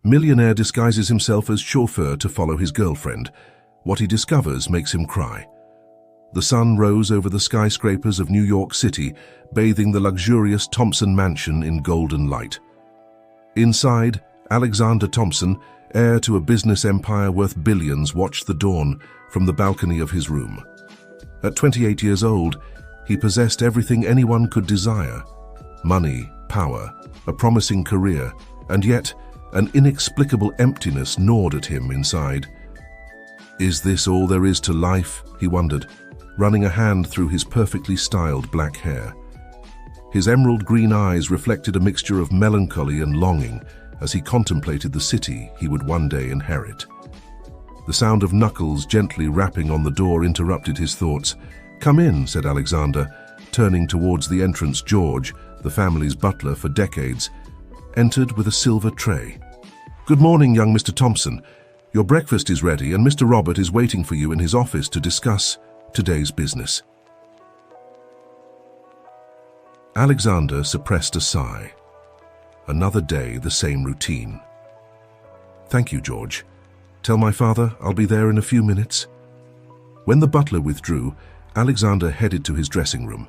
Millionaire disguises himself as chauffeur to follow his girlfriend. What he discovers makes him cry. The sun rose over the skyscrapers of New York City, bathing the luxurious Thompson mansion in golden light. Inside, Alexander Thompson, heir to a business empire worth billions, watched the dawn from the balcony of his room. At 28 years old, he possessed everything anyone could desire: money, power, a promising career, and yet an inexplicable emptiness gnawed at him inside. Is this all there is to life? He wondered, running a hand through his perfectly styled black hair. His emerald green eyes reflected a mixture of melancholy and longing as he contemplated the city he would one day inherit. The sound of knuckles gently rapping on the door interrupted his thoughts. "Come in," said Alexander, turning towards the entrance. George, the family's butler for decades, entered with a silver tray. "Good morning, young Mr. Thompson. Your breakfast is ready and Mr. Robert is waiting for you in his office to discuss today's business." Alexander suppressed a sigh. Another day, the same routine. "Thank you, George. Tell my father I'll be there in a few minutes." When the butler withdrew, Alexander headed to his dressing room.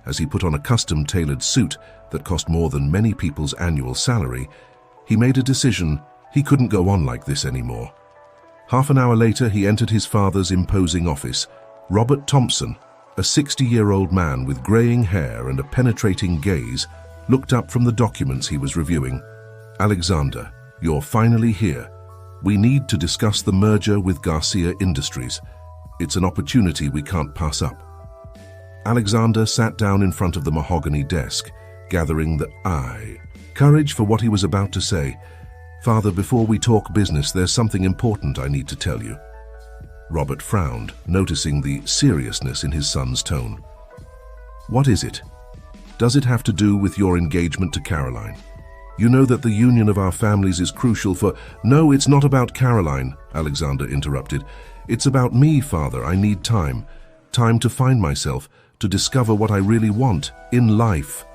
As he put on a custom-tailored suit that cost more than many people's annual salary, he made a decision: he couldn't go on like this anymore. Half an hour later, he entered his father's imposing office. Robert Thompson, a 60-year-old man with graying hair and a penetrating gaze, looked up from the documents he was reviewing. "Alexander, you're finally here. We need to discuss the merger with Garcia Industries. It's an opportunity we can't pass up." Alexander sat down in front of the mahogany desk, gathering the courage for what he was about to say. "Father, before we talk business, there's something important I need to tell you." Robert frowned, noticing the seriousness in his son's tone. "What is it? Does it have to do with your engagement to Caroline? You know that the union of our families is crucial for—" "No, it's not about Caroline," Alexander interrupted. "It's about me, Father. I need time. Time to find myself, to discover what I really want in life."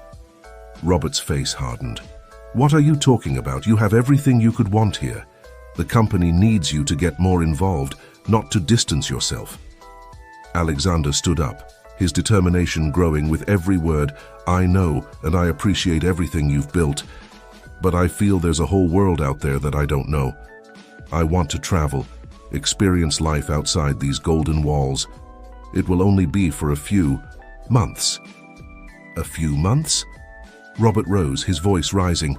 Robert's face hardened. "What are you talking about? You have everything you could want here. The company needs you to get more involved, not to distance yourself." Alexander stood up, his determination growing with every word. "I know, and I appreciate everything you've built, but I feel there's a whole world out there that I don't know. I want to travel, experience life outside these golden walls. It will only be for a few months." "A few months?" Robert rose, his voice rising.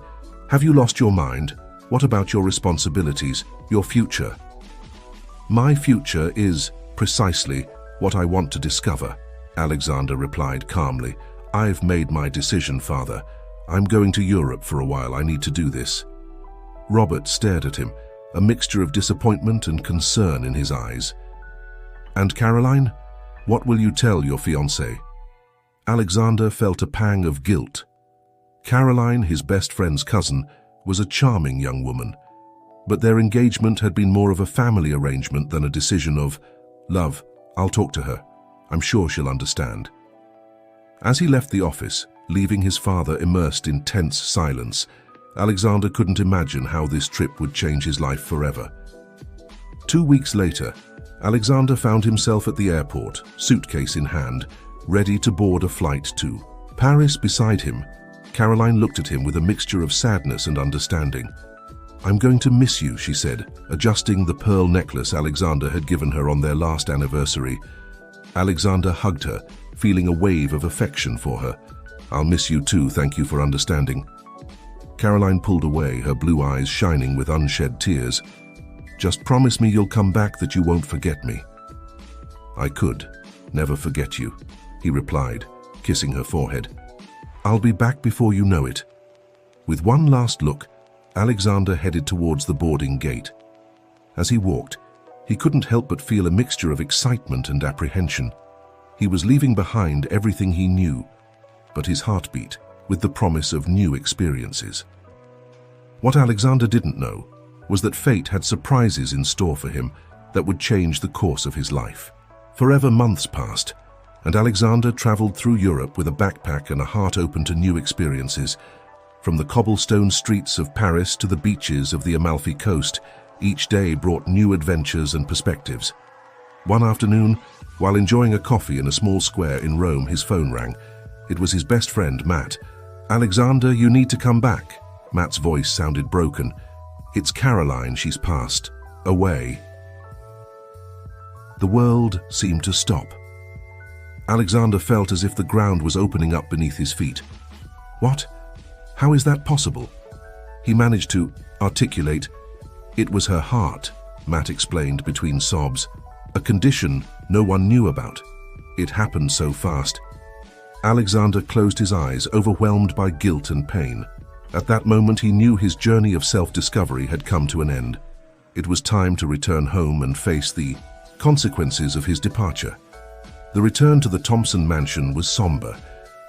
"Have you lost your mind? What about your responsibilities, your future?" "My future is precisely what I want to discover," Alexander replied calmly. "I've made my decision, Father. I'm going to Europe for a while. I need to do this." Robert stared at him, a mixture of disappointment and concern in his eyes. "And Caroline? What will you tell your fiancée?" Alexander felt a pang of guilt. Caroline, his best friend's cousin, was a charming young woman, but their engagement had been more of a family arrangement than a decision of, "Love, I'll talk to her. I'm sure she'll understand." As he left the office, leaving his father immersed in tense silence, Alexander couldn't imagine how this trip would change his life forever. 2 weeks later, Alexander found himself at the airport, suitcase in hand, ready to board a flight to Paris. Beside him, Caroline looked at him with a mixture of sadness and understanding. "I'm going to miss you," she said, adjusting the pearl necklace Alexander had given her on their last anniversary. Alexander hugged her, feeling a wave of affection for her. "I'll miss you too, thank you for understanding." Caroline pulled away, her blue eyes shining with unshed tears. "Just promise me you'll come back, that you won't forget me." "I could never forget you," he replied, kissing her forehead. "I'll be back before you know it." With one last look, Alexander headed towards the boarding gate. As he walked, he couldn't help but feel a mixture of excitement and apprehension. He was leaving behind everything he knew, but his heart beat with the promise of new experiences. What Alexander didn't know was that fate had surprises in store for him that would change the course of his life. Forever months passed, and Alexander traveled through Europe with a backpack and a heart open to new experiences. From the cobblestone streets of Paris to the beaches of the Amalfi Coast, each day brought new adventures and perspectives. One afternoon, while enjoying a coffee in a small square in Rome, his phone rang. It was his best friend, Matt. "Alexander, you need to come back." Matt's voice sounded broken. "It's Caroline, she's passed away." The world seemed to stop. Alexander felt as if the ground was opening up beneath his feet. "What? How is that possible?" He managed to articulate. "It was her heart," Matt explained between sobs. "A condition no one knew about. It happened so fast." Alexander closed his eyes, overwhelmed by guilt and pain. At that moment, he knew his journey of self-discovery had come to an end. It was time to return home and face the consequences of his departure. The return to the Thompson mansion was somber.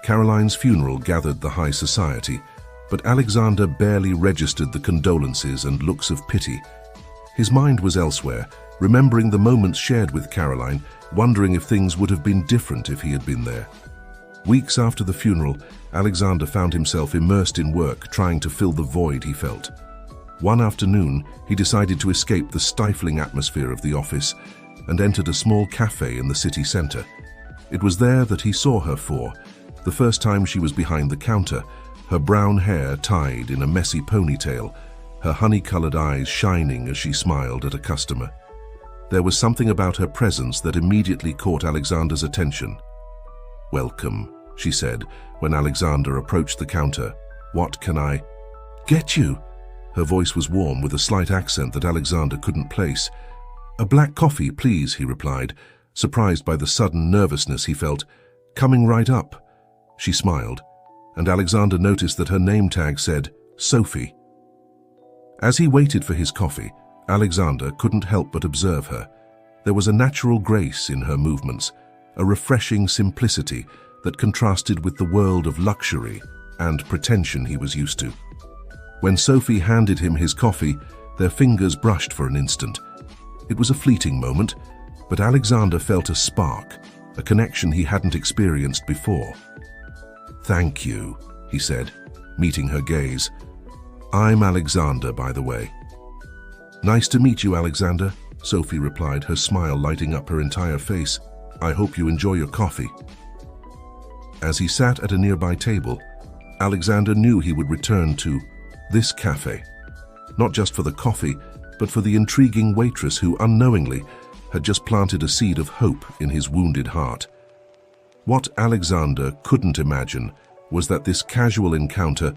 Caroline's funeral gathered the high society, but Alexander barely registered the condolences and looks of pity. His mind was elsewhere, remembering the moments shared with Caroline, wondering if things would have been different if he had been there. Weeks after the funeral, Alexander found himself immersed in work, trying to fill the void he felt. One afternoon, he decided to escape the stifling atmosphere of the office and entered a small cafe in the city center. It was there that he saw her for the first time. She was behind the counter, her brown hair tied in a messy ponytail, her honey-colored eyes shining as she smiled at a customer. There was something about her presence that immediately caught Alexander's attention. "Welcome," she said when Alexander approached the counter. "What can I get you?" Her voice was warm with a slight accent that Alexander couldn't place. "A black coffee, please," he replied, surprised by the sudden nervousness he felt. "Coming right up." She smiled, and Alexander noticed that her name tag said Sophie. As he waited for his coffee, Alexander couldn't help but observe her. There was a natural grace in her movements, a refreshing simplicity that contrasted with the world of luxury and pretension he was used to. When Sophie handed him his coffee, their fingers brushed for an instant. It was a fleeting moment, but Alexander felt a spark, a connection he hadn't experienced before. "Thank you," he said, meeting her gaze. "I'm Alexander, by the way." "Nice to meet you, Alexander," Sophie replied, her smile lighting up her entire face. "I hope you enjoy your coffee." As he sat at a nearby table, Alexander knew he would return to this cafe, not just for the coffee, but for the intriguing waitress who, unknowingly, had just planted a seed of hope in his wounded heart. What Alexander couldn't imagine was that this casual encounter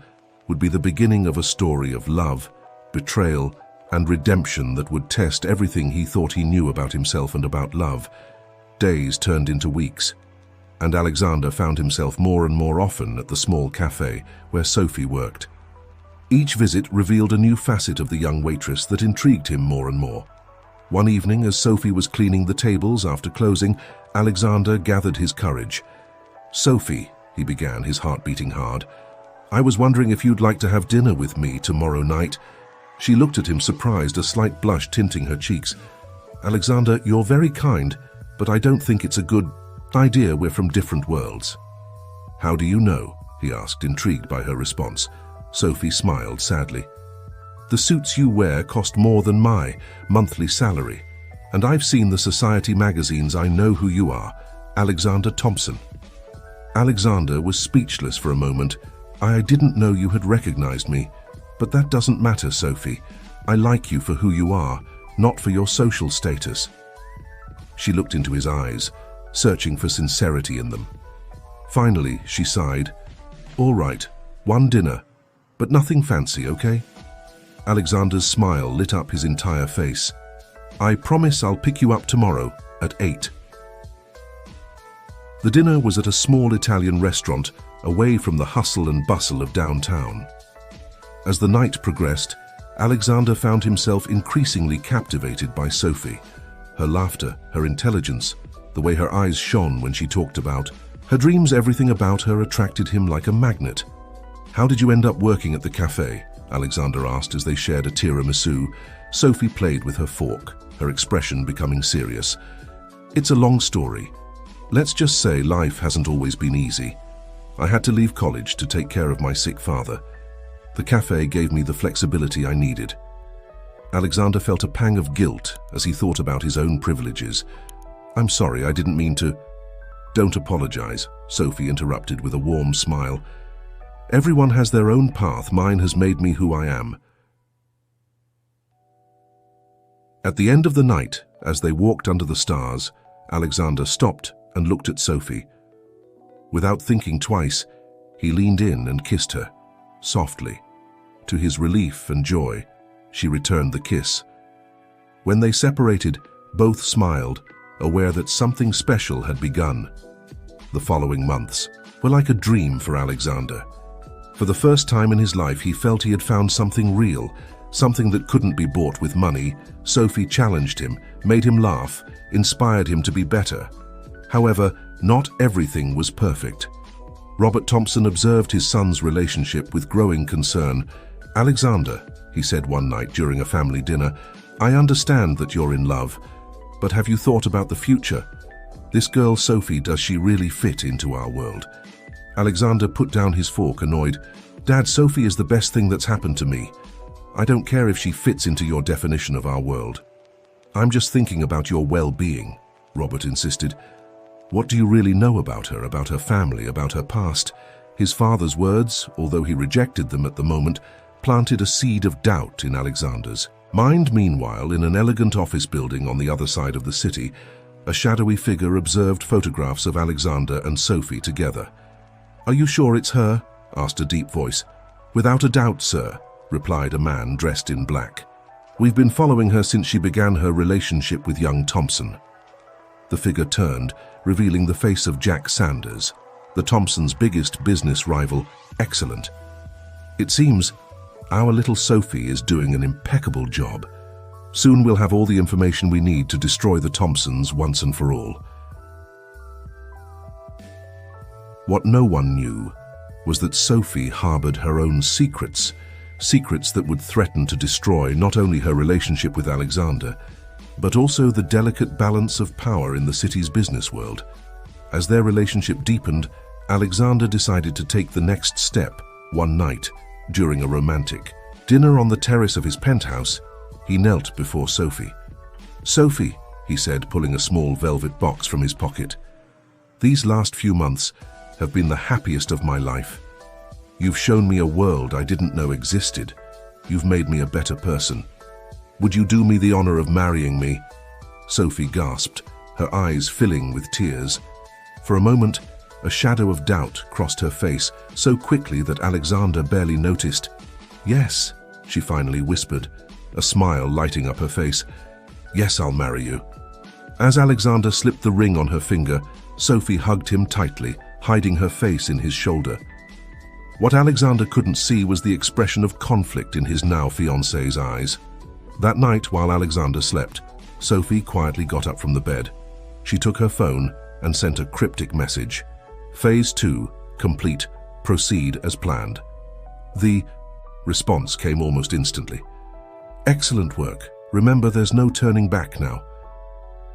would be the beginning of a story of love, betrayal, and redemption that would test everything he thought he knew about himself and about love. Days turned into weeks, and Alexander found himself more and more often at the small cafe where Sophie worked. Each visit revealed a new facet of the young waitress that intrigued him more and more. One evening, as Sophie was cleaning the tables after closing, Alexander gathered his courage. "Sophie," he began, his heart beating hard, "I was wondering if you'd like to have dinner with me tomorrow night." She looked at him surprised, a slight blush tinting her cheeks. "Alexander, you're very kind, but I don't think it's a good idea. We're from different worlds." "How do you know?" he asked, intrigued by her response. Sophie smiled sadly. "The suits you wear cost more than my monthly salary, and I've seen the society magazines. I know who you are, Alexander Thompson." Alexander was speechless for a moment. "I didn't know you had recognized me, but that doesn't matter, Sophie. I like you for who you are, not for your social status." She looked into his eyes, searching for sincerity in them. Finally, she sighed. "All right, one dinner, but nothing fancy, okay?" Alexander's smile lit up his entire face. "I promise I'll pick you up tomorrow at 8. The dinner was at a small Italian restaurant, away from the hustle and bustle of downtown. As the night progressed, Alexander found himself increasingly captivated by Sophie. Her laughter, her intelligence, the way her eyes shone when she talked about her dreams, everything about her attracted him like a magnet. "How did you end up working at the cafe?" Alexander asked as they shared a tiramisu. Sophie played with her fork, her expression becoming serious. "It's a long story. Let's just say life hasn't always been easy. I had to leave college to take care of my sick father. The cafe gave me the flexibility I needed. Alexander felt a pang of guilt as he thought about his own privileges. "I'm sorry, I didn't mean to—" "Don't apologize," Sophie interrupted with a warm smile. "Everyone has their own path. Mine has made me who I am." At the end of the night, as they walked under the stars, Alexander stopped and looked at Sophie. Without thinking twice, he leaned in and kissed her, softly. To his relief and joy, she returned the kiss. When they separated, both smiled, aware that something special had begun. The following months were like a dream for Alexander. For the first time in his life, he felt he had found something real, something that couldn't be bought with money. Sophie challenged him, made him laugh, inspired him to be better. However, not everything was perfect. Robert Thompson observed his son's relationship with growing concern. "Alexander," he said one night during a family dinner, "I understand that you're in love, but have you thought about the future? This girl, Sophie, does she really fit into our world?" Alexander put down his fork, annoyed. "Dad, Sophie is the best thing that's happened to me. I don't care if she fits into your definition of our world. I'm just thinking about your well-being," Robert insisted. "What do you really know about her family, about her past?" His father's words, although he rejected them at the moment, planted a seed of doubt in Alexander's mind. Meanwhile, in an elegant office building on the other side of the city, a shadowy figure observed photographs of Alexander and Sophie together. "Are you sure it's her?" asked a deep voice. "Without a doubt, sir," replied a man dressed in black. "We've been following her since she began her relationship with young Thompson." The figure turned, revealing the face of Jack Sanders, the Thompsons' biggest business rival. "Excellent. It seems our little Sophie is doing an impeccable job. Soon we'll have all the information we need to destroy the Thompsons once and for all." What no one knew was that Sophie harbored her own secrets that would threaten to destroy not only her relationship with Alexander, but also the delicate balance of power in the city's business world. As their relationship deepened, Alexander decided to take the next step. One night, during a romantic dinner on the terrace of his penthouse, he knelt before Sophie. "Sophie," he said, pulling a small velvet box from his pocket, "these last few months have been the happiest of my life. You've shown me a world I didn't know existed. You've made me a better person. Would you do me the honor of marrying me?" Sophie gasped, her eyes filling with tears. For a moment, a shadow of doubt crossed her face, so quickly that Alexander barely noticed. "Yes," she finally whispered, a smile lighting up her face. "Yes, I'll marry you." As Alexander slipped the ring on her finger, Sophie hugged him tightly, hiding her face in his shoulder. What Alexander couldn't see was the expression of conflict in his now fiancée's eyes. That night, while Alexander slept, Sophie quietly got up from the bed. She took her phone and sent a cryptic message. "Phase 2, complete. Proceed as planned." The response came almost instantly. "Excellent work. Remember, there's no turning back now."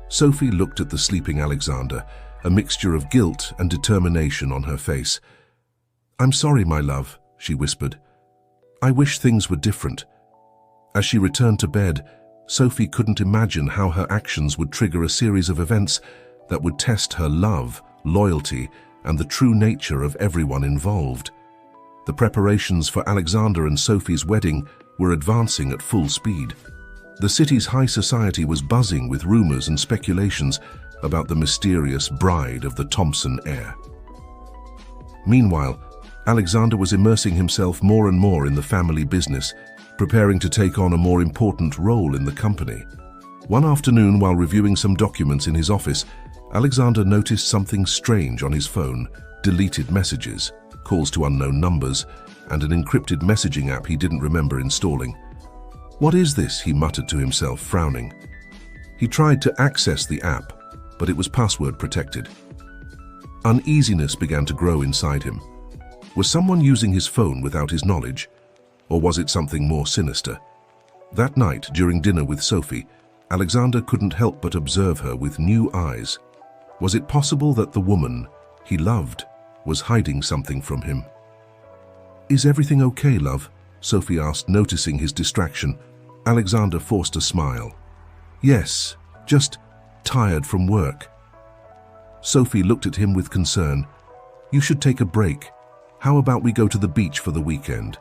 Sophie looked at the sleeping Alexander, a mixture of guilt and determination on her face. "I'm sorry, my love," she whispered. "I wish things were different." As she returned to bed, Sophie couldn't imagine how her actions would trigger a series of events that would test her love, loyalty, and the true nature of everyone involved. The preparations for Alexander and Sophie's wedding were advancing at full speed. The city's high society was buzzing with rumors and speculations about the mysterious bride of the Thompson heir. Meanwhile, Alexander was immersing himself more and more in the family business, preparing to take on a more important role in the company. One afternoon, while reviewing some documents in his office, Alexander noticed something strange on his phone: deleted messages, calls to unknown numbers, and an encrypted messaging app he didn't remember installing. "What is this?" he muttered to himself, frowning. He tried to access the app, but it was password protected. Uneasiness began to grow inside him. Was someone using his phone without his knowledge? Or was it something more sinister? That night, during dinner with Sophie, Alexander couldn't help but observe her with new eyes. Was it possible that the woman he loved was hiding something from him? "Is everything okay, love?" Sophie asked, noticing his distraction. Alexander forced a smile. Yes, just tired from work. Sophie looked at him with concern. You should take a break. How about we go to the beach for the weekend?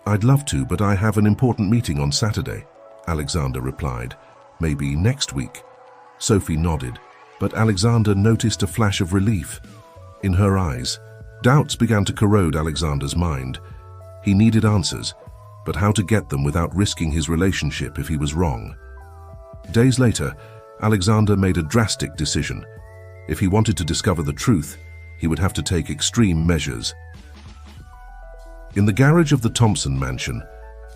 I'd love to, but I have an important meeting on Saturday, Alexander replied. Maybe next week. Sophie nodded, but Alexander noticed a flash of relief in her eyes. Doubts began to corrode Alexander's mind. He needed answers, but how to get them without risking his relationship if he was wrong? Days later, Alexander made a drastic decision. If he wanted to discover the truth, he would have to take extreme measures. In the garage of the Thompson mansion,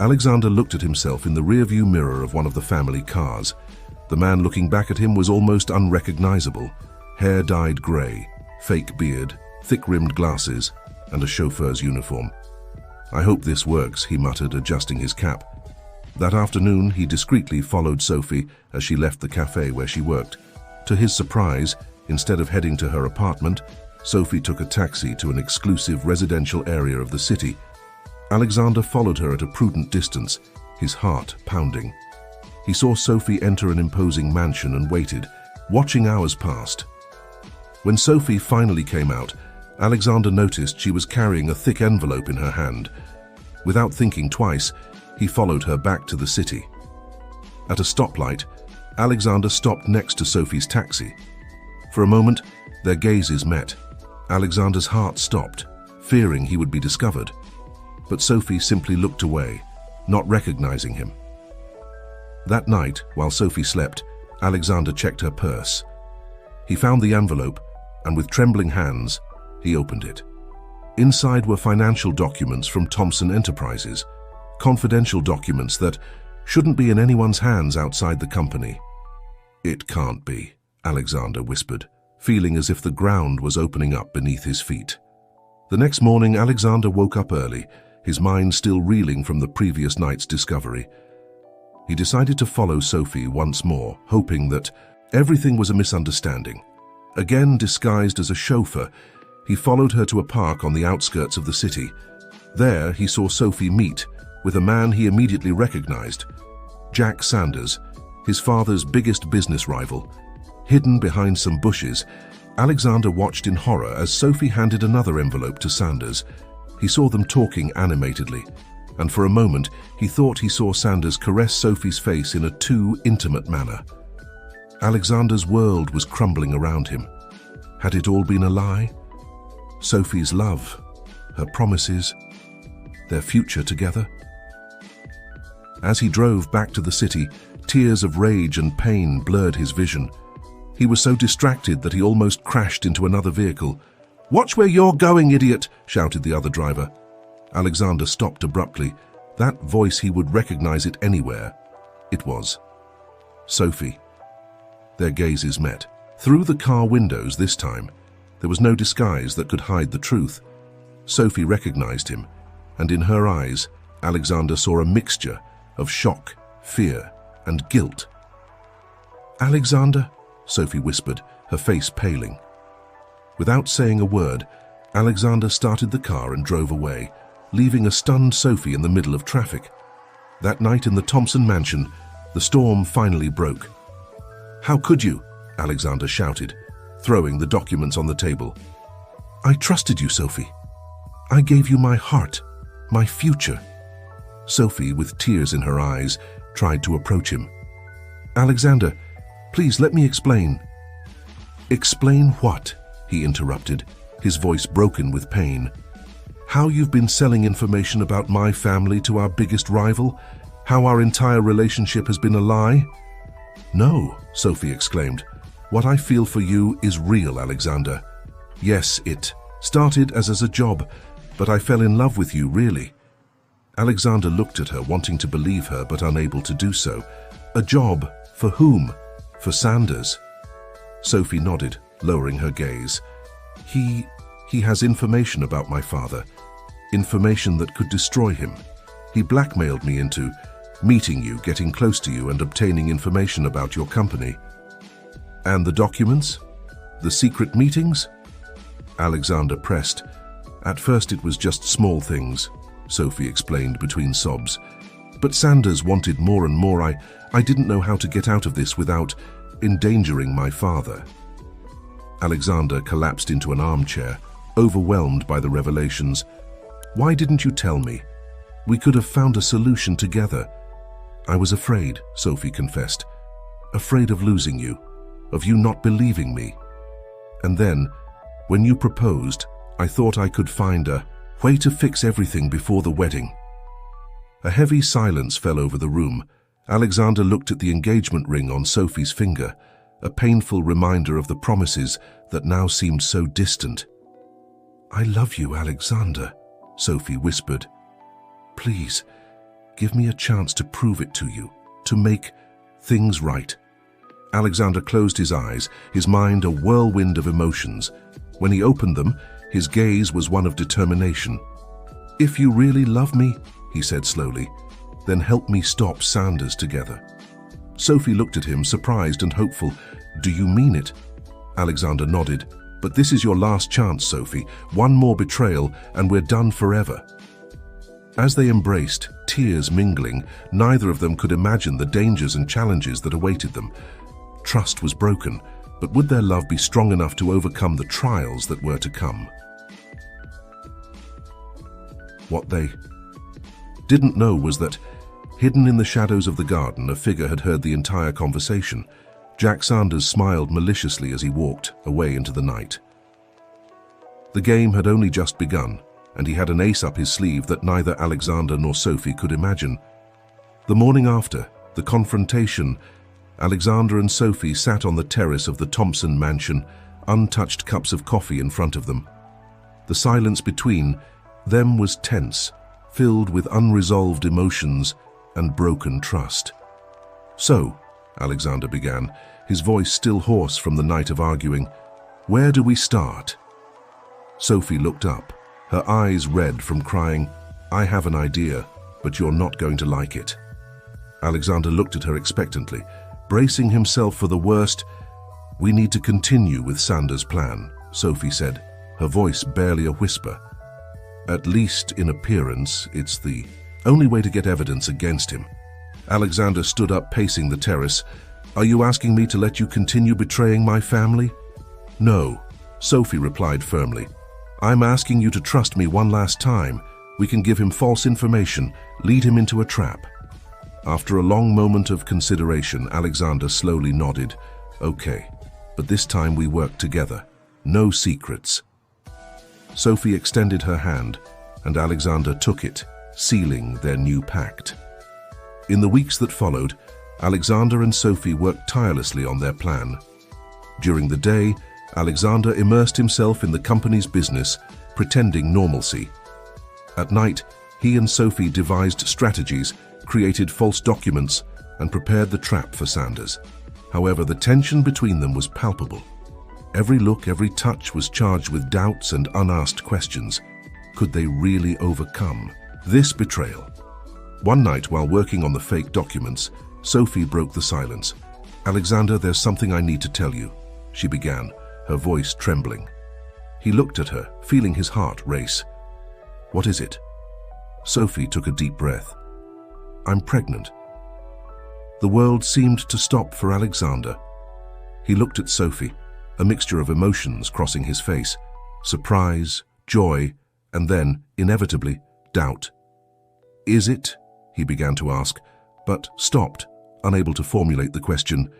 Alexander looked at himself in the rearview mirror of one of the family cars. The man looking back at him was almost unrecognizable. Hair dyed grey, fake beard, thick-rimmed glasses, and a chauffeur's uniform. I hope this works, he muttered, adjusting his cap. That afternoon, he discreetly followed Sophie as she left the cafe where she worked. To his surprise, instead of heading to her apartment, Sophie took a taxi to an exclusive residential area of the city. Alexander followed her at a prudent distance, his heart pounding. He saw Sophie enter an imposing mansion and waited, watching hours passed. When Sophie finally came out, Alexander noticed she was carrying a thick envelope in her hand. Without thinking twice, he followed her back to the city. At a stoplight, Alexander stopped next to Sophie's taxi. For a moment, their gazes met. Alexander's heart stopped, fearing he would be discovered. But Sophie simply looked away, not recognizing him. That night, while Sophie slept, Alexander checked her purse. He found the envelope, and with trembling hands, he opened it. Inside were financial documents from Thompson Enterprises, confidential documents that shouldn't be in anyone's hands outside the company. It can't be, Alexander whispered, feeling as if the ground was opening up beneath his feet. The next morning, Alexander woke up early, his mind still reeling from the previous night's discovery. He decided to follow Sophie once more, hoping that everything was a misunderstanding. Again disguised as a chauffeur, he followed her to a park on the outskirts of the city. There, he saw Sophie meet with a man he immediately recognized, Jack Sanders, his father's biggest business rival. Hidden behind some bushes, Alexander watched in horror as Sophie handed another envelope to Sanders. He saw them talking animatedly, and for a moment he thought he saw Sanders caress Sophie's face in a too intimate manner. Alexander's world was crumbling around him. Had it all been a lie? Sophie's love, her promises, their future together? As he drove back to the city, tears of rage and pain blurred his vision. He was so distracted that he almost crashed into another vehicle. "Watch where you're going, idiot!" shouted the other driver. Alexander stopped abruptly. That voice, he would recognize it anywhere. It was Sophie. Their gazes met. Through the car windows this time, there was no disguise that could hide the truth. Sophie recognized him, and in her eyes, Alexander saw a mixture of shock, fear, and guilt. "Alexander?" Sophie whispered, her face paling. Without saying a word, Alexander started the car and drove away, leaving a stunned Sophie in the middle of traffic. That night in the Thompson mansion, the storm finally broke. "How could you?" Alexander shouted, throwing the documents on the table. "I trusted you, Sophie. I gave you my heart, my future." Sophie, with tears in her eyes, tried to approach him. "Alexander, please let me explain." "Explain what?" he interrupted, his voice broken with pain. "How you've been selling information about my family to our biggest rival? How our entire relationship has been a lie?" "No," Sophie exclaimed. "What I feel for you is real, Alexander. Yes, it started as a job, but I fell in love with you, really." Alexander looked at her, wanting to believe her, but unable to do so. "A job? For whom? For Sanders?" Sophie nodded, lowering her gaze. He has information about my father. Information that could destroy him. He blackmailed me into meeting you, getting close to you, and obtaining information about your company." "And the documents? The secret meetings?" Alexander pressed. "At first it was just small things. Sophie explained between sobs. But Sanders wanted more and more. I didn't know how to get out of this without endangering my father. Alexander collapsed into an armchair, overwhelmed by the revelations. Why didn't you tell me? We could have found a solution together. I was afraid, Sophie confessed. Afraid of losing you, of you not believing me. And then, when you proposed, I thought I could find a way to fix everything before the wedding. A heavy silence fell over the room. Alexander looked at the engagement ring on Sophie's finger, a painful reminder of the promises that now seemed so distant. I love you, Alexander, Sophie whispered. Please, give me a chance to prove it to you, to make things right. Alexander closed his eyes, his mind a whirlwind of emotions. When he opened them, his gaze was one of determination. If you really love me, he said slowly, then help me stop Sanders together. Sophie looked at him, surprised and hopeful. Do you mean it? Alexander nodded. But this is your last chance, Sophie. One more betrayal, and we're done forever. As they embraced, tears mingling, neither of them could imagine the dangers and challenges that awaited them. Trust was broken, but would their love be strong enough to overcome the trials that were to come? What they didn't know was that, hidden in the shadows of the garden, a figure had heard the entire conversation. Jack Sanders smiled maliciously as he walked away into the night. The game had only just begun, and he had an ace up his sleeve that neither Alexander nor Sophie could imagine. The morning after, the confrontation, Alexander and Sophie sat on the terrace of the Thompson mansion, untouched cups of coffee in front of them. The silence between them was tense, filled with unresolved emotions and broken trust. So, Alexander began, his voice still hoarse from the night of arguing, where do we start? Sophie looked up, her eyes red from crying, I have an idea, but you're not going to like it. Alexander looked at her expectantly, bracing himself for the worst. We need to continue with Sanders' plan, Sophie said, her voice barely a whisper. At least in appearance, it's the only way to get evidence against him. Alexander stood up, pacing the terrace. Are you asking me to let you continue betraying my family? No, Sophie replied firmly. I'm asking you to trust me one last time. We can give him false information, lead him into a trap. After a long moment of consideration, Alexander slowly nodded. Okay, but this time we work together. No secrets. Sophie extended her hand, and Alexander took it, sealing their new pact. In the weeks that followed, Alexander and Sophie worked tirelessly on their plan. During the day, Alexander immersed himself in the company's business, pretending normalcy. At night, he and Sophie devised strategies, created false documents, and prepared the trap for Sanders. However, the tension between them was palpable. Every look, every touch was charged with doubts and unasked questions. Could they really overcome this betrayal? One night, while working on the fake documents, Sophie broke the silence. Alexander, there's something I need to tell you, she began, her voice trembling. He looked at her, feeling his heart race. What is it? Sophie took a deep breath. I'm pregnant. The world seemed to stop for Alexander. He looked at Sophie, a mixture of emotions crossing his face, surprise, joy, and then, inevitably, doubt. Is it? He began to ask, but stopped, unable to formulate the question.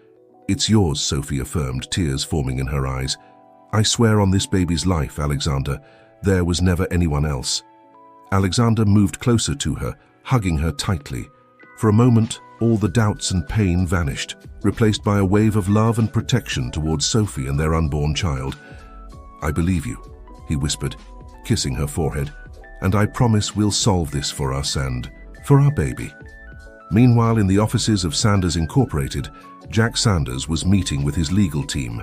It's yours, Sophie affirmed, tears forming in her eyes. I swear on this baby's life, Alexander, there was never anyone else. Alexander moved closer to her, hugging her tightly. For a moment, all the doubts and pain vanished, replaced by a wave of love and protection towards Sophie and their unborn child. I believe you, he whispered, kissing her forehead, and I promise we'll solve this for us and for our baby. Meanwhile, in the offices of Sanders Incorporated, Jack Sanders was meeting with his legal team.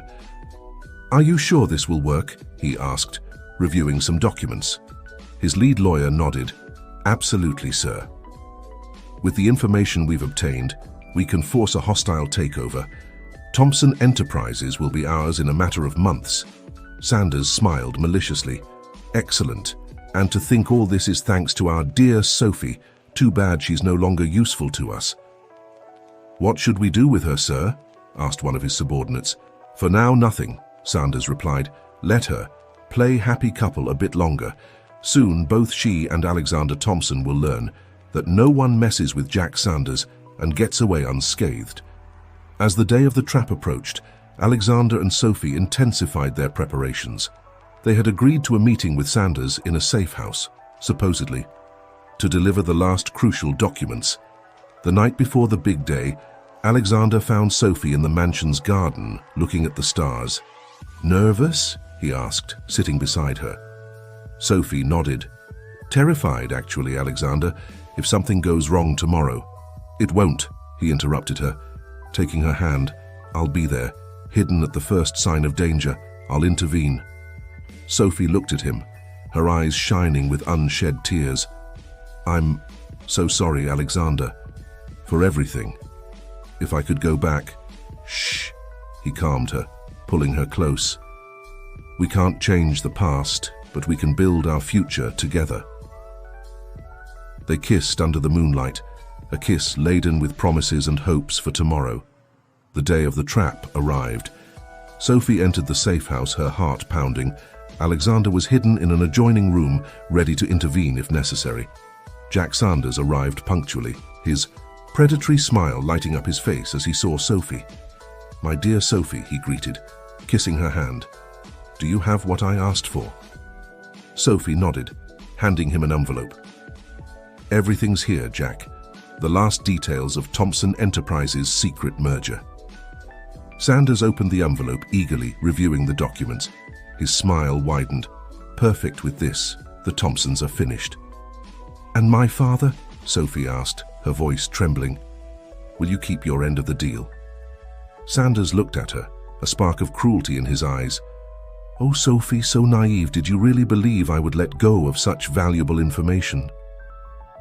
Are you sure this will work? He asked, reviewing some documents. His lead lawyer nodded. Absolutely, sir. With the information we've obtained, we can force a hostile takeover. Thompson Enterprises will be ours in a matter of months. Sanders smiled maliciously. Excellent. And to think all this is thanks to our dear Sophie. Too bad she's no longer useful to us." "What should we do with her, sir?" asked one of his subordinates. "For now, nothing," Sanders replied. "Let her play happy couple a bit longer. Soon, both she and Alexander Thompson will learn that no one messes with Jack Sanders and gets away unscathed." As the day of the trap approached, Alexander and Sophie intensified their preparations. They had agreed to a meeting with Sanders in a safe house, supposedly, to deliver the last crucial documents. The night before the big day, Alexander found Sophie in the mansion's garden, looking at the stars. "Nervous?" he asked, sitting beside her. Sophie nodded. "Terrified, actually, Alexander, if something goes wrong tomorrow." "It won't," he interrupted her, taking her hand. "I'll be there, hidden at the first sign of danger. I'll intervene." Sophie looked at him, her eyes shining with unshed tears. "I'm so sorry, Alexander, for everything. If I could go back..." "Shh," he calmed her, pulling her close. "We can't change the past, but we can build our future together." They kissed under the moonlight, a kiss laden with promises and hopes for tomorrow. The day of the trap arrived. Sophie entered the safe house, her heart pounding. Alexander was hidden in an adjoining room, ready to intervene if necessary. Jack Sanders arrived punctually, his predatory smile lighting up his face as he saw Sophie. "My dear Sophie," he greeted, kissing her hand. "Do you have what I asked for?" Sophie nodded, handing him an envelope. "Everything's here, Jack. The last details of Thompson Enterprises' secret merger." Sanders opened the envelope eagerly, reviewing the documents. His smile widened. "Perfect with this. The Thompsons are finished." "And my father?" Sophie asked, her voice trembling. "Will you keep your end of the deal?" Sanders looked at her, a spark of cruelty in his eyes. "Oh, Sophie, so naive. Did you really believe I would let go of such valuable information?"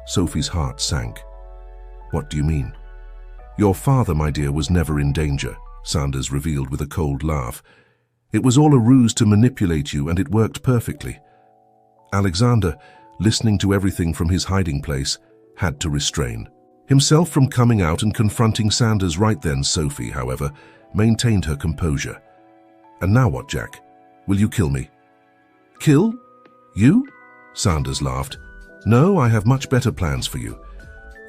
Sophie's heart sank. "What do you mean?" "Your father, my dear, was never in danger," Sanders revealed with a cold laugh. "It was all a ruse to manipulate you, and it worked perfectly." Alexander, listening to everything from his hiding place, had to restrain himself from coming out and confronting Sanders right then. Sophie, however, maintained her composure. "And now what, Jack? Will you kill me?" "Kill? You?" Sanders laughed. "No, I have much better plans for you.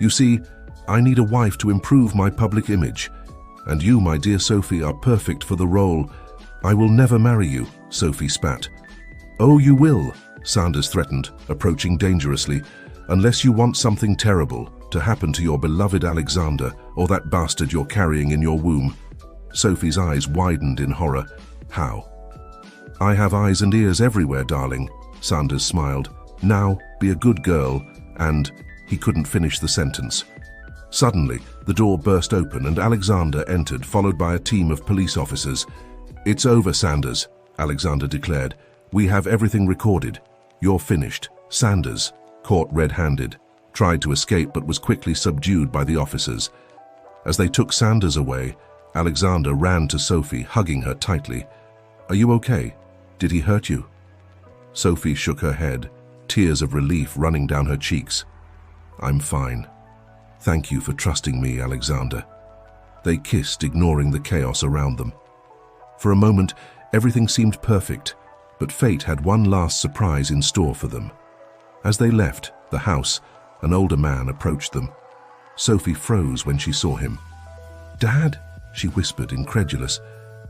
You see, I need a wife to improve my public image, and you, my dear Sophie, are perfect for the role. I will never marry you," Sophie spat. "Oh, you will," Sanders threatened, approaching dangerously, "unless you want something terrible to happen to your beloved Alexander or that bastard you're carrying in your womb." Sophie's eyes widened in horror. "How?" "I have eyes and ears everywhere, darling," Sanders smiled. "Now, be a good girl," and he couldn't finish the sentence. Suddenly, the door burst open and Alexander entered, followed by a team of police officers. "It's over, Sanders," Alexander declared. "We have everything recorded. You're finished." Sanders, caught red-handed, tried to escape but was quickly subdued by the officers. As they took Sanders away, Alexander ran to Sophie, hugging her tightly. "Are you okay? Did he hurt you?" Sophie shook her head, tears of relief running down her cheeks. "I'm fine. Thank you for trusting me, Alexander." They kissed, ignoring the chaos around them. For a moment, everything seemed perfect, but fate had one last surprise in store for them. As they left the house, an older man approached them. Sophie froze when she saw him. "Dad?" she whispered, incredulous.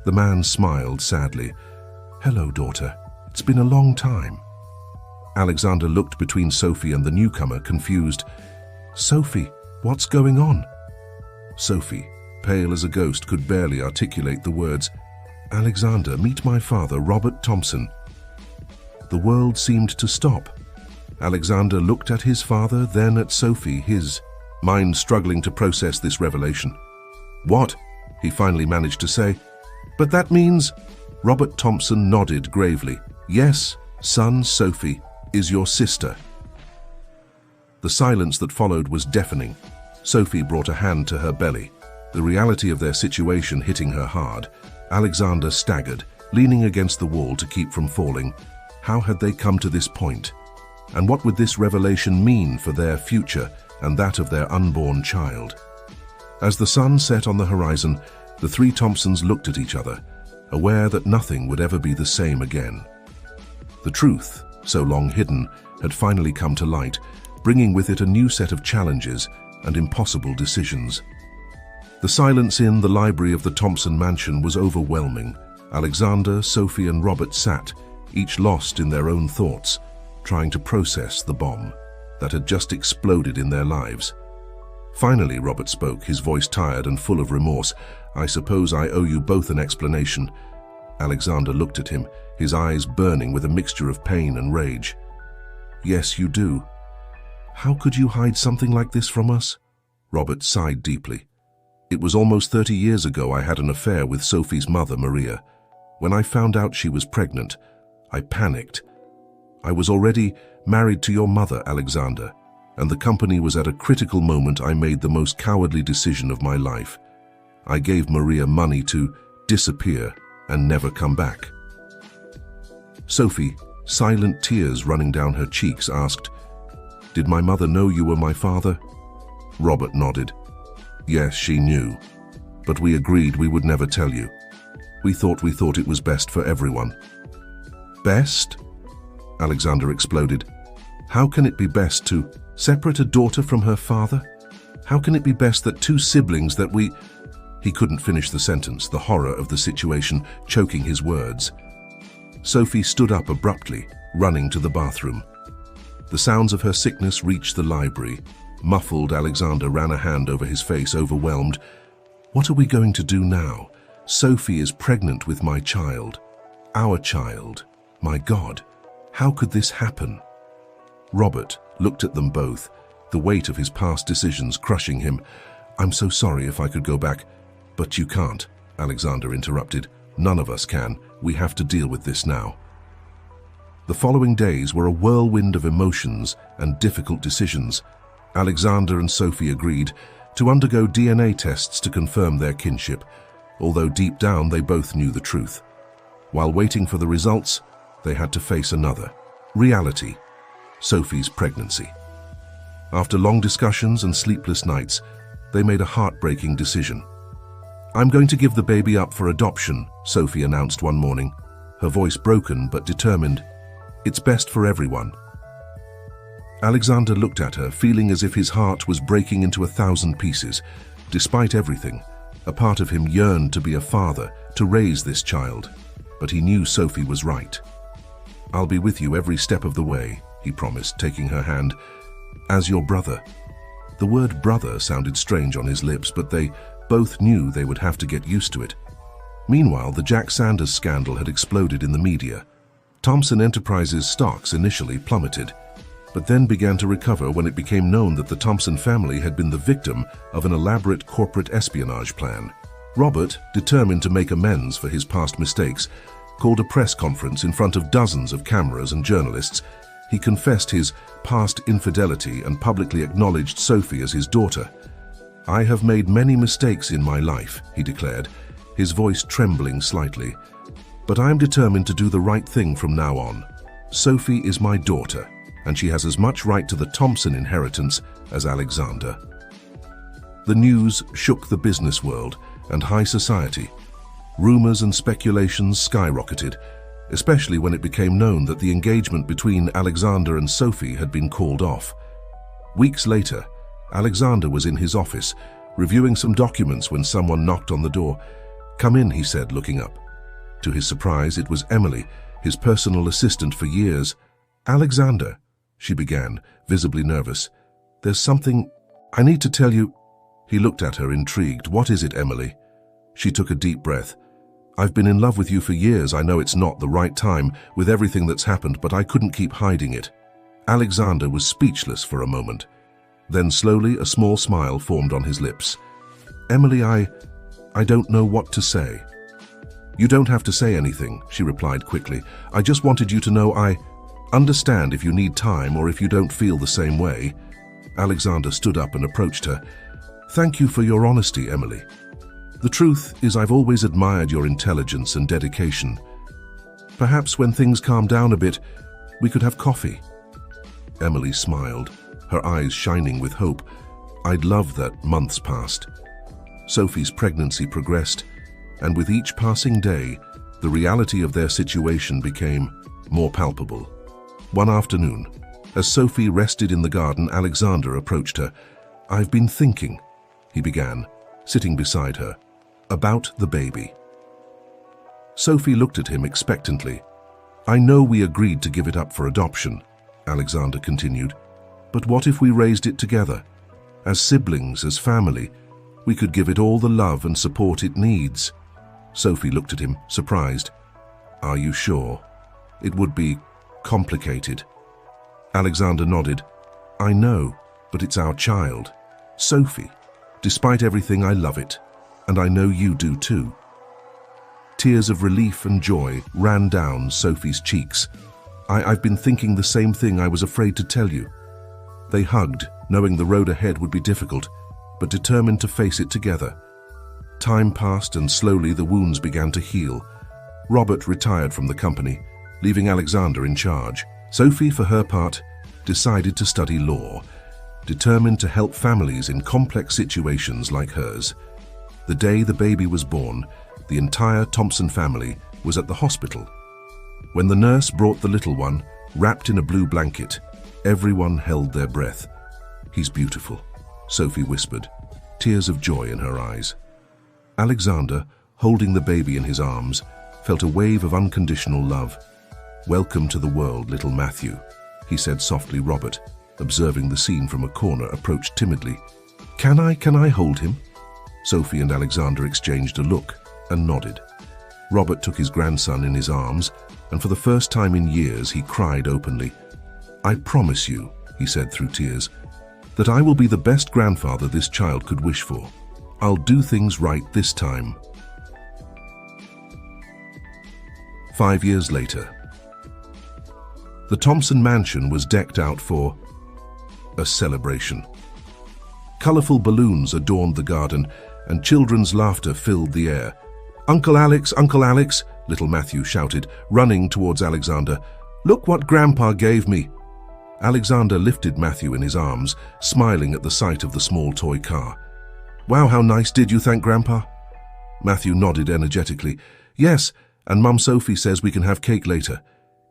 The man smiled sadly. "Hello, daughter. It's been a long time." Alexander looked between Sophie and the newcomer, confused. "Sophie, what's going on?" Sophie, pale as a ghost, could barely articulate the words. "Alexander, meet my father, Robert Thompson." The world seemed to stop. Alexander looked at his father, then at Sophie, his mind struggling to process this revelation. "What?" he finally managed to say. "But that means..." Robert Thompson nodded gravely. "Yes, son, Sophie is your sister." The silence that followed was deafening. Sophie brought a hand to her belly, the reality of their situation hitting her hard. Alexander staggered, leaning against the wall to keep from falling. How had they come to this point? And what would this revelation mean for their future and that of their unborn child? As the sun set on the horizon, the three Thompsons looked at each other, aware that nothing would ever be the same again. The truth, so long hidden, had finally come to light, bringing with it a new set of challenges and impossible decisions. The silence in the library of the Thompson mansion was overwhelming. Alexander, Sophie, and Robert sat, each lost in their own thoughts, trying to process the bomb that had just exploded in their lives. Finally, Robert spoke, his voice tired and full of remorse. "I suppose I owe you both an explanation." Alexander looked at him, his eyes burning with a mixture of pain and rage. "Yes, you do. How could you hide something like this from us?" Robert sighed deeply. "It was almost 30 years ago I had an affair with Sophie's mother, Maria. When I found out she was pregnant, I panicked. I was already married to your mother, Alexander, and the company was at a critical moment. I made the most cowardly decision of my life. I gave Maria money to disappear and never come back." Sophie, silent tears running down her cheeks, asked, "Did my mother know you were my father?" Robert nodded. "Yes, she knew, but we agreed we would never tell you. We thought it was best for everyone." "Best?" Alexander exploded. "How can it be best to separate a daughter from her father? How can it be best that two siblings that we—" He couldn't finish the sentence, the horror of the situation choking his words. Sophie stood up abruptly, running to the bathroom. The sounds of her sickness reached the library. Muffled, Alexander ran a hand over his face, overwhelmed. "What are we going to do now? Sophie is pregnant with my child. Our child. My God, how could this happen?" Robert looked at them both, the weight of his past decisions crushing him. "I'm so sorry. If I could go back—" "But you can't," Alexander interrupted. "None of us can. We have to deal with this now." The following days were a whirlwind of emotions and difficult decisions. Alexander and Sophie agreed to undergo DNA tests to confirm their kinship, although deep down they both knew the truth. While waiting for the results, they had to face another reality: Sophie's pregnancy. After long discussions and sleepless nights, they made a heartbreaking decision. "I'm going to give the baby up for adoption," Sophie announced one morning, her voice broken but determined. "It's best for everyone." Alexander looked at her, feeling as if his heart was breaking into 1,000 pieces. Despite everything, a part of him yearned to be a father, to raise this child. But he knew Sophie was right. "I'll be with you every step of the way," he promised, taking her hand. "As your brother." The word brother sounded strange on his lips, but they both knew they would have to get used to it. Meanwhile, the Jack Sanders scandal had exploded in the media. Thompson Enterprises stocks initially plummeted, but then began to recover when it became known that the Thompson family had been the victim of an elaborate corporate espionage plan. Robert, determined to make amends for his past mistakes, called a press conference in front of dozens of cameras and journalists. He confessed his past infidelity and publicly acknowledged Sophie as his daughter. "I have made many mistakes in my life," he declared, his voice trembling slightly. "But I am determined to do the right thing from now on. Sophie is my daughter, and she has as much right to the Thompson inheritance as Alexander." The news shook the business world and high society. Rumors and speculations skyrocketed, especially when it became known that the engagement between Alexander and Sophie had been called off. Weeks later, Alexander was in his office, reviewing some documents when someone knocked on the door. "Come in," he said, looking up. To his surprise, it was Emily, his personal assistant for years. "Alexander," she began, visibly nervous. "There's something I need to tell you." He looked at her, intrigued. "What is it, Emily?" She took a deep breath. "I've been in love with you for years. I know it's not the right time with everything that's happened, but I couldn't keep hiding it." Alexander was speechless for a moment. Then slowly a small smile formed on his lips. "Emily, I don't know what to say." "You don't have to say anything," she replied quickly. "I just wanted you to know I understand if you need time or if you don't feel the same way." Alexander stood up and approached her. "Thank you for your honesty, Emily. The truth is I've always admired your intelligence and dedication. Perhaps when things calm down a bit, we could have coffee." Emily smiled, her eyes shining with hope. I'd love that. Months passed. Sophie's pregnancy progressed, and with each passing day, the reality of their situation became more palpable. One afternoon, as Sophie rested in the garden, Alexander approached her. I've been thinking, he began, sitting beside her, about the baby. Sophie looked at him expectantly. I know we agreed to give it up for adoption, Alexander continued, but what if we raised it together? As siblings, as family, we could give it all the love and support it needs. Sophie looked at him, surprised. Are you sure? It would be complicated. Alexander nodded. I know, but it's our child. Sophie, despite everything, I love it, and I know you do too. Tears of relief and joy ran down Sophie's cheeks. I've been thinking the same thing. I was afraid to tell you. They hugged, knowing the road ahead would be difficult, but determined to face it together. Time passed and slowly the wounds began to heal. Robert retired from the company, leaving Alexander in charge. Sophie, for her part, decided to study law, determined to help families in complex situations like hers. The day the baby was born, the entire Thompson family was at the hospital. When the nurse brought the little one, wrapped in a blue blanket, everyone held their breath. He's beautiful, Sophie whispered, tears of joy in her eyes. Alexander, holding the baby in his arms, felt a wave of unconditional love. Welcome to the world, little Matthew, he said softly. Robert, observing the scene from a corner, approached timidly. Can I hold him? Sophie and Alexander exchanged a look and nodded. Robert took his grandson in his arms, and for the first time in years he cried openly. I promise you, he said through tears, that I will be the best grandfather this child could wish for. I'll do things right this time. 5 years later. The Thompson mansion was decked out for a celebration. Colorful balloons adorned the garden, and children's laughter filled the air. Uncle Alex, little Matthew shouted, running towards Alexander. Look what Grandpa gave me. Alexander lifted Matthew in his arms, smiling at the sight of the small toy car. Wow, how nice. Did you thank Grandpa? Matthew nodded energetically. Yes, and Mum Sophie says we can have cake later.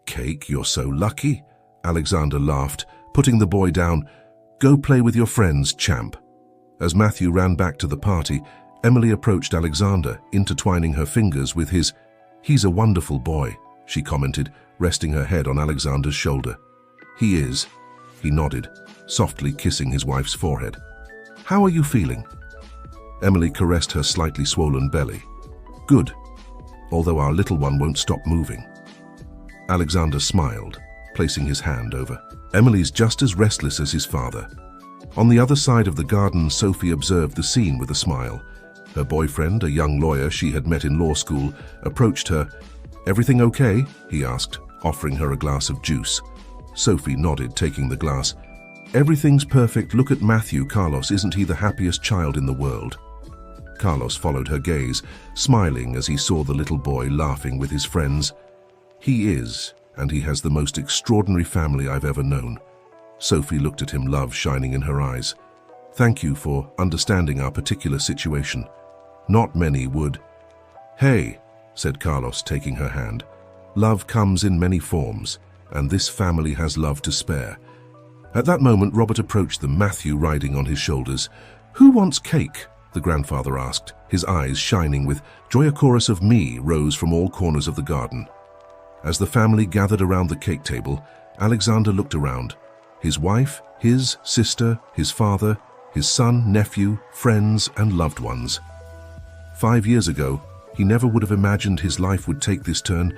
Cake? You're so lucky. Alexander laughed, putting the boy down. Go play with your friends, champ. As Matthew ran back to the party, Emily approached Alexander, intertwining her fingers with his. He's a wonderful boy, she commented, resting her head on Alexander's shoulder. He is. He nodded, softly kissing his wife's forehead. How are you feeling? Emily caressed her slightly swollen belly. Good, although our little one won't stop moving. Alexander smiled, placing his hand over. Emily's just as restless as his father. On the other side of the garden, Sophie observed the scene with a smile. Her boyfriend, a young lawyer she had met in law school, approached her. Everything okay? He asked, offering her a glass of juice. Sophie nodded, taking the glass. Everything's perfect. Look at Matthew. Carlos, isn't he the happiest child in the world? Carlos followed her gaze, smiling as he saw the little boy laughing with his friends. He is, and he has the most extraordinary family I've ever known. Sophie looked at him, love shining in her eyes. Thank you for understanding our particular situation. Not many would. Hey, said Carlos, taking her hand. Love comes in many forms, and this family has love to spare. At that moment, Robert approached them, Matthew riding on his shoulders. Who wants cake? The grandfather asked, his eyes shining with joy. A chorus of me rose from all corners of the garden. As the family gathered around the cake table, Alexander looked around. His wife, his sister, his father, his son, nephew, friends, and loved ones. 5 years ago, he never would have imagined his life would take this turn,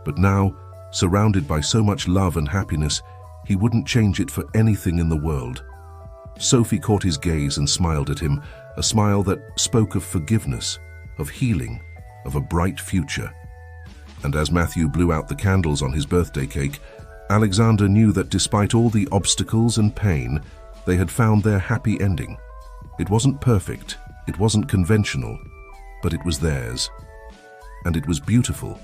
but now, surrounded by so much love and happiness, he wouldn't change it for anything in the world. Sophie caught his gaze and smiled at him, a smile that spoke of forgiveness, of healing, of a bright future. And as Matthew blew out the candles on his birthday cake, Alexander knew that despite all the obstacles and pain, they had found their happy ending. It wasn't perfect, it wasn't conventional, but it was theirs. And it was beautiful.